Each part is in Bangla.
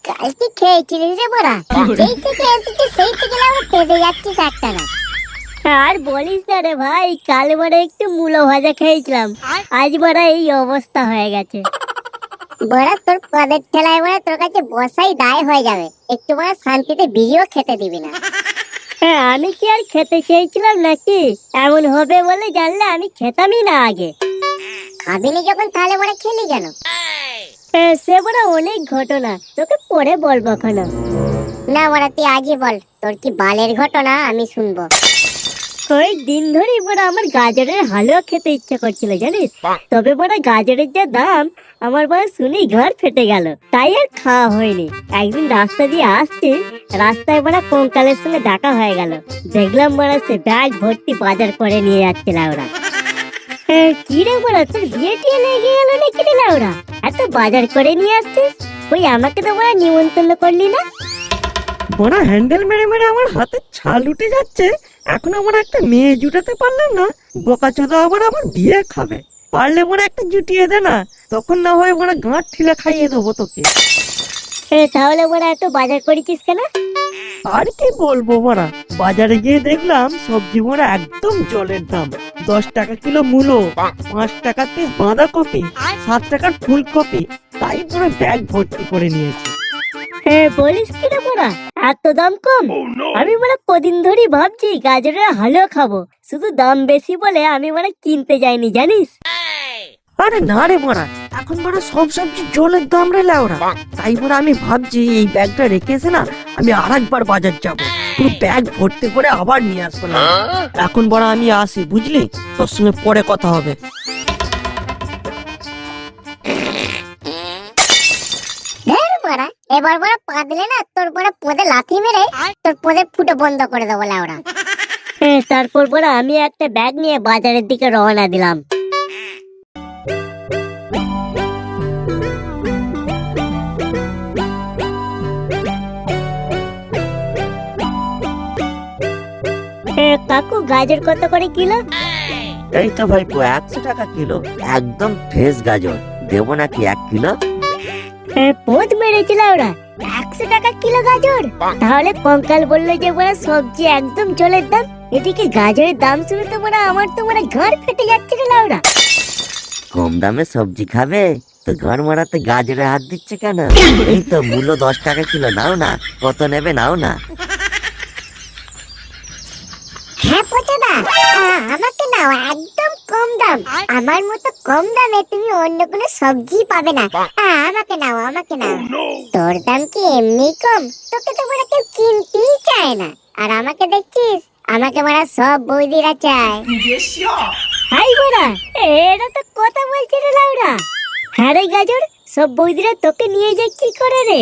কালকে খেয়েছিলিস রে বড়া? যেই থেকে এসেছিস সেই থেকে আমার পেটে যাচ্ছিস একটা না। আর বলিস না রে ভাই, কাল বড় একটু মূলো ভাজা খেয়েছিলাম, আজ বড় এই অবস্থা হয়ে গেছে। বড়া তোর পদের ঠেলায় বড়া তোর কাছে বসাই দায় হয়ে যাবে, একটু বড়া শান্তিতে বিড়িও খেতে দিবি না। হ্যাঁ, আমি কি আর খেতে চেয়েছিলাম নাকি? এমন হবে বলে জানলে আমি খেতামই না আগে। খাবিনি যখন তাহলে বড়া খেলি কেন? হ্যাঁ, সে বড় অনেক ঘটনা, তোকে পরে বলবো কেন। না বড়া তুই আজই বল, তোর কি বালের ঘটনা আমি শুনবো। কয়েকদিন ধরে বড় আমার গাজরের হালুয়া খেতে ইচ্ছা করছিল জানিস, তবে বড় গাজরের যা দাম আমার বড় শুনেই ঘর ফেটে গেল, তাই আর খাওয়া হয়নি। একদিন রাস্তা দিয়ে আসছি, রাস্তায় বড় কঙ্কালের সঙ্গে দেখা হয়ে গেল, দেখলাম বড় সে ব্যাগ ভর্তি বাজার করে নিয়ে যাচ্ছিল ওরা। কি রে বড়, তোর বিয়ে টিয়ে লেগে গেল নাকি রে লাউরা? এত বাজার করে নিয়ে আসছিস, ওই আমাকে তো বড় নিমন্ত্রণ করলি না। বড় হ্যান্ডেল মেরে মেরে আমার হাতে ছাল উঠে যাচ্ছে, এখন আমার একটা মেয়ে জুটাতে পারলাম না, বোকাচোদা আবার আমার বিয়ে খাবে। পারলে বড় একটা জুটিয়ে দে না, তখন না হয় বড় গাঁট ঠিলে খাইয়ে দেবো তোকে। তাহলে বড় এত বাজার করেছিস কেন? আর কি বলবো বড়া, বাজারে গিয়ে দেখলাম সবজি বড় একদম জলের দাম। 10 টাকা কিলো মূলো, 5 টাকা পিস বাঁধাকপি, 7 টাকার ফুলকপি, তাই বড় ব্যাগ ভর্তি করে নিয়েছি। বলিস কি রে বড়া, এত দাম কম? আমি বড় কদিন ধরেই ভাবছি গাজরের হালুয়া খাবো, শুধু দাম বেশি বলে আমি বড় কিনতে যাইনি জানিস। আরে না রে বড়া, এখন বড় সব সবজি জলের দাম রে লাউরা, তাই বড় আমি ভাবছি এই ব্যাগটা রেখে এসে না আমি আরেকবার বাজার যাবো, পুরো ব্যাগ ভর্তি করে আবার নিয়ে আসবো। এখন বড় আমি আসি, বুঝলি? তোর সঙ্গে পরে কথা হবে। বড়া এবার বড়া পা দিলে না তোর বড়া পদে লাথি মেরে তোর পদে ফুটো বন্ধ করে দেবো লাউরা। তারপর বড় আমি একটা ব্যাগ নিয়ে বাজারের দিকে রওনা দিলাম। কাকু গাজর কত করে কিলো? এই তো ভাইপো 100 টাকা কিলো, একদম ফ্রেশ গাজর। দেবো নাকি 1 কিলো? পোদ মেরেছিল ওরা, 100 টাকা কিলো গাজর? তাহলে কঙ্কাল বললো যে বড় সবজি একদম জলের দাম, এদিকে গাজরের দাম শুনে তো বড় আমার তো বড় ঘর ফেটে যাচ্ছে রে লাউরা। কম দামে সবজি খাবে তো ঘর মারাতে গাজরে হাত দিচ্ছে কেন? এই তো মূল্য 10 টাকা কিলো, নাও না, কত নেবে নাও না। হ্যাঁ পচাদা, আমাকে নাও, একদম কম দাম। আমার মতো কম দামে তুমি অন্য কোনো সবজি পাবে না। আমাকে নাও, আমাকে নাও। তোর দাম কি এমনি কম? তোকে তো বড় কেউ কিনতেই চায় না, আর আমাকে দেখছিস, আমাকে বড় সব বৌদিরা চায়। হাই বড়া, এটা তো কথা বলছে রে লাউরা। হ্যাঁ রে গাজর, সব বৌদিরা তোকে নিয়ে যায় কি করে রে?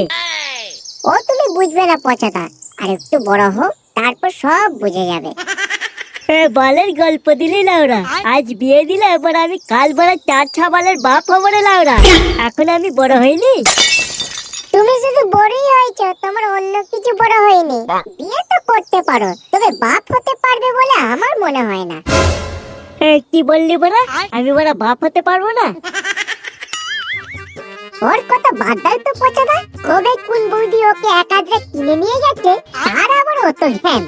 ও তুমি বুঝবে না পচাদা, আর একটু বড় হোক তারপর সব বুঝে যাবে। বালের গল্প দিলি লাউরা, আজ বিয়ে দিলে এবার আমি কাল বড় 4 বালের বাপ হবো রে লাউরা। এখন আমি বড় হইনি? তুমি শুধু বড়ই হয়েছো, তোমার অন্য কিছু বড় হয়নি। বিয়ে তো করতে পারো, তবে বাপ হতে পারবে বলে আমার মনে হয় না। কি বললি বড়া, আমি বড় বাপ হতে পারবো না? ওর কথা বাদ দাও তো পচাদা, কবে কোন বৌদি ওকে একাদ্রে কিনে নিয়ে গেছে তার আবার অত জ্ঞান।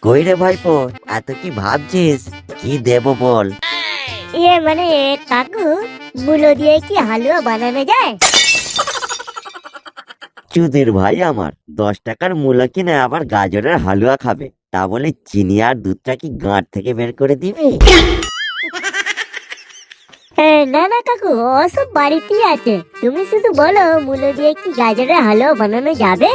কই রে ভাইপো, এত কি ভাবছিস? কি দেবো বল? মানে কাকু, মূলো দিয়ে কি হালুয়া বানানো যায়? চুদির ভাই আমার, 10 টাকার মূল্য কিনে আবার গাজরের হালুয়া খাবে, তা বলে চিনি আর দুধটা কি গাঁট থেকে বের করে দিবি? না না কাকু, ওসব বাড়িতেই আছে, তুমি শুধু বলো মূলো দিয়ে কি গাজরের হালুয়া বানানো যাবে?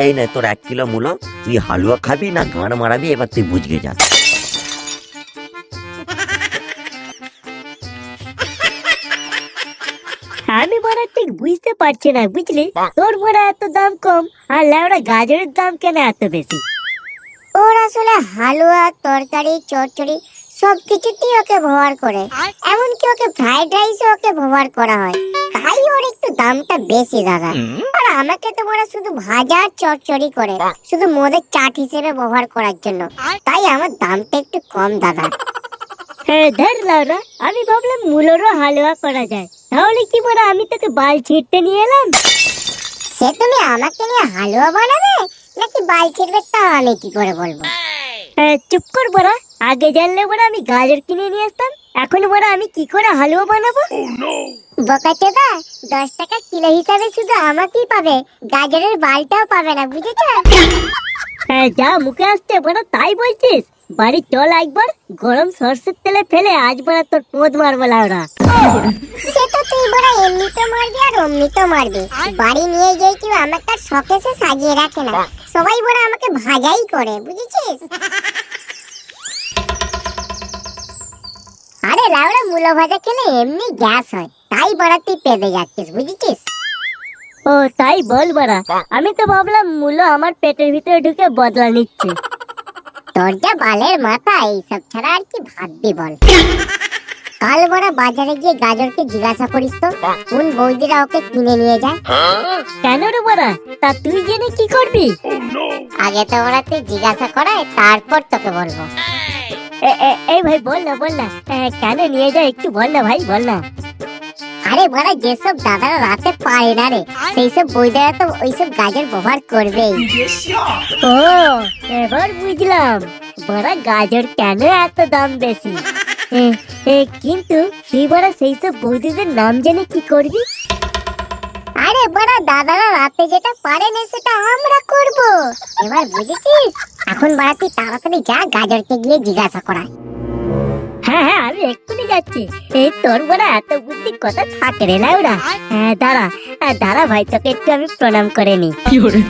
এই নে তোর 1 কিলো মূলো, তুই হালুয়া খাবি না গান মারাবি, এবার তুই বুঝগে যা। আমি বড় ঠিক বুঝতে পারছি না, বুঝলি? তোর বড় এত দাম কম, আর লেওড়া গাজরের দাম কেন এত বেশি? ওর আসলে হালুয়া, তরকারি, চচ্চড়ি সবকিছুতেই ওকে ব্যবহার করে, এমনকি ওকে ফ্রাইড রাইসে ওকে ব্যবহার করা হয়, তাই ওর একটু দামটা বেশি দাদা। আর আমাকে তো ওরা শুধু ভাজা আর চচ্চড়ি করে, শুধু মদের চাট হিসেবে ব্যবহার করার জন্য, তাই আমার দামটা একটু কম দাদা। হ্যাঁ ধর লাউরা, আমি ভাবলাম মূলোরও হালুয়া করা যায়, তাহলে কি বড়া আমি তোকে বাল ছিঁড়তে নিয়ে এলাম? সে তুমি আমাকে নিয়ে হালুয়া বানাবে নাকি বাল ছিড়বে তা আমি কি করে বলবো? হ্যাঁ চুপ কর বড়া, আগে জানলে বড়া আমি গাজর কিনে নিয়ে আসতাম, এখন বড়া আমি কি করে হালুয়া বানাবো? বোকাচোদা, 10 টাকা কিলো হিসাবে শুধু আমাকেই পাবে, গাজরের বালটাও পাবে না, বুঝেছো? হ্যাঁ যা মুখে আসছে বড়া তাই বলছিস, বাড়ি চল একবার, গরম সরষের তেলে ফেলে আজ বড়া তোর পোদ মারবো লাউরা। সে তো তুই বড় এমনিতে মারবি আর অমনিতে মারবি, বাড়ি নিয়ে গিয়ে কেউ আমাকে আর শোকেসে সাজিয়ে রাখে না, সবাই বড় আমাকে ভাজাই করে, বুঝেছিস? আরে লাউড়া, মূলো ভাজা খেলে এমনি গ্যাস হয়, তাই বড় তুই পেদে যাচ্ছিস, বুঝেছিস? ও তাই বল বড়া, আমি তো ভাবলাম মূলো আমার পেটের ভিতরে ঢুকে বদলা নিচ্ছে। তোর যা বালের মাথা, এইসব ছাড়া আর কি ভাববি বল? কাল বড় বাজারে গিয়ে গাজরকে জিজ্ঞাসা করিস তো কোন বৌদিরা ওকে কিনে নিয়ে যায়। কেন রে বড়া, তা তুই জেনে কি করবি? আগে তো ওরা তুই জিজ্ঞাসা করায়, তারপর তোকে বলবো। এই ভাই বল না বল না, কেন নিয়ে যায় একটু বল না ভাই, বল না। আরে বড়, যেসব দাদারা রাতে পারে না রে, সেই সব বৌদিরা তো ওইসব গাজর ব্যবহার করবেই। ও এবার বুঝলাম বড়া গাজর কেন এত দাম বেশি। কিন্তু তুই বড়া সেই সব বৌদিদের নাম জেনে কি করবি? আরে বড়, দাদারা রাতে যেটা পারে না সেটা আমরা করব, এবার বুঝেছিস? এখন বড় তুই তাড়াতাড়ি যা, গাজরকে গিয়ে জিজ্ঞাসা করা। হ্যাঁ হ্যাঁ আমি এক্ষুনি যাচ্ছি। এই তোর বড়া এত বুদ্ধি কথা থাকে রে লাউরা। হ্যাঁ দাঁড়া দাঁড়া ভাই, তোকে একটু আমি প্রণাম করে নি। কি রে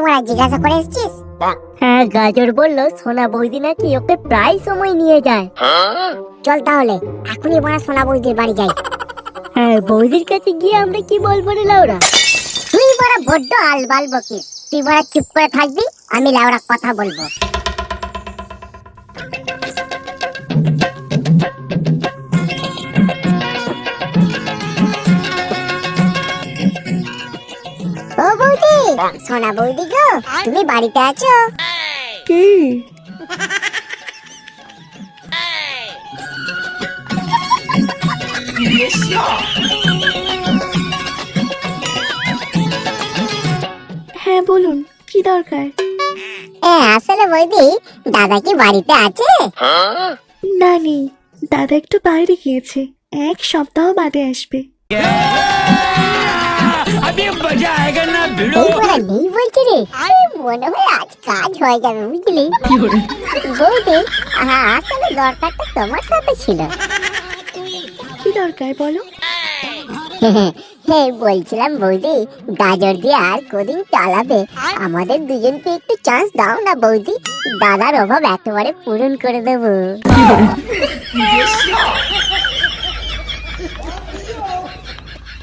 বড়, জিজ্ঞাসা করে এসেছিস? হ্যাঁ গাজর বললো সোনা বৌদি নাকি ওকে প্রায় সময় নিয়ে যায়। চল তাহলে এখনই বড় সোনা বৌদির বাড়ি যাই। হ্যাঁ বৌদির কাছে গিয়ে আমরা কি বলবো রে লাউরা? তুই বড় বড্ড আলবাল বকিস, তুই বড় চুপ করে থাকবি, আমি লাউড়া কথা বলবো। ও বৌদি, সোনা বৌদি গো, তুমি বাড়িতে আছো? কি? হ্যাঁ বলুন, কি দরকার? আসলে বৌদি, দাদা কি বাড়িতে আছে? না নেই, দাদা একটু বাইরে গিয়েছে, 1 সপ্তাহ বাদে আসবে। এই বড় নেই বলছি রে, মনে হয় আজ কাজ হয়ে যাবে, বুঝলি? বৌদি, আসলে দরকারটা তোমার সাথে ছিল। কি দরকার বলো? বলছিলাম বৌদি, গাজর দিয়ে আর কদিন চালাবে, আমাদের দুজনকে একটু চান্স দাও না বৌদি, দাদার অভাব একেবারে পূরণ করে দেবো।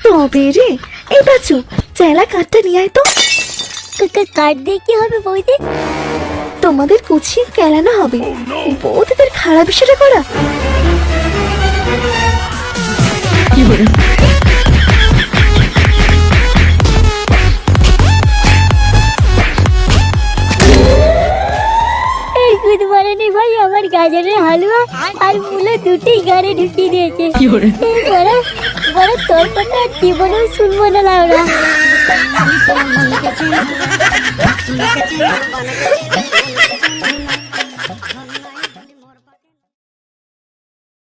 তবে রে, এই বাচ্চু চেলা কাঠটা নিয়ে আয় তো। কাট দিয়ে কি হবে বৌদি? তোমাদের কুচিয়ে কেলানো হবে, বৌদিদের খারাপ বিষয়টা করা। গুড মর্নিং ভাই, আমার গাজরের হালুয়া আর মূলো দুটি গাড়ি ঢুকিয়ে দিয়েছে। বড় বড় তোর কথা আর জীবনেও শুনবো না লাউরা।